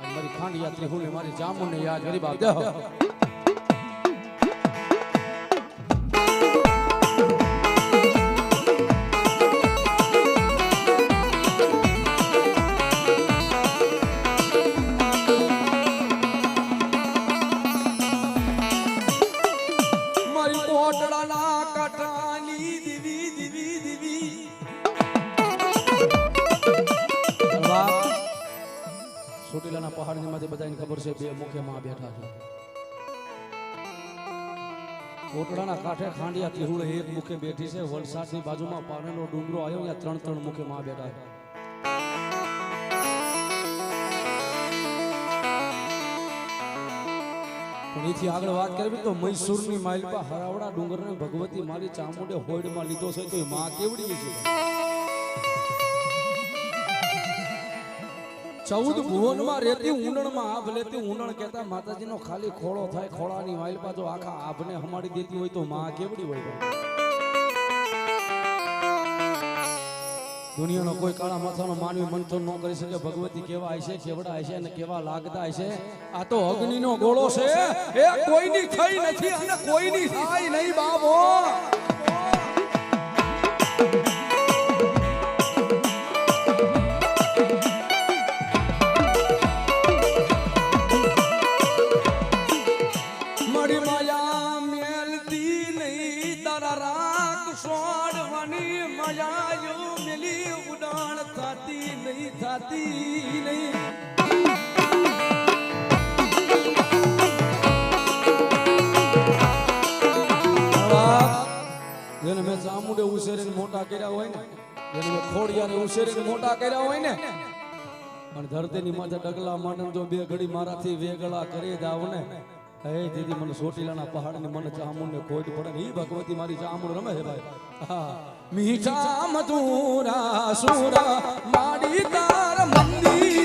મારી ખાંડ યાત્રી હું મારી જામુને યાદ ગરીબ આપ દેહો ચોટીલાના પહાડની માથે બધાને ખબર છે બે મુખ્યમાં બેઠા છે કોટડાના કાંઠે ખાંડિયા ત્રિહુળ એક મુખે બેઠી છે વલસાડની બાજુમાં પારણનો ડુંગરો આવ્યો ત્યાં ત્રણ ત્રણ મુખ્યમાં બેઠા છે પણ એથી આગળ વાત કરવી તો મૈસૂરની માઇલપા હરાવડા ડુંગરને ભગવતી મારી ચામુંડે હોડમાં લીધો છે તો એ માં કેવડી છે 14 ભુવનમાં રહેતી ઉંડણમાં આભ લેતી ઉંડણ કહેતા માતાજીનો ખાલી ખોળો થાય ખોળાની વાઇલપા જો આખા આભને હમાડી દેતી હોય તો માં કેવડી હોય દુનિયાનો કોઈ કાળા માથાનો માનવી મંથન ન કરી શકે ભગવતી કેવા હશે કેવડા હશે અને કેવા લાગતા હશે આ તો અગ્નિનો ગોળો છે એ કોઈની થઈ નથી અને કોઈની થાય નહીં બાબો જેને મેં ચામુંડે ઉછેરીને મોટા કર્યા હોય ને જેને મેં ખોડિયાને ઉછેરીને મોટા કર્યા હોય ને પણ ધરતીની માથે ડગલા માંડન જો બે ઘડી મારાથી વેગળા કરી દાવ ને હે દીદી મને ચોટીલાના પહાડની મને ચામુંડને ખોટ પડે ને ઈ ભગવતી મારી ચામુંડ રમે છે ભાઈ હા મીઠા મધુરા સુરા માડી તાર મંદી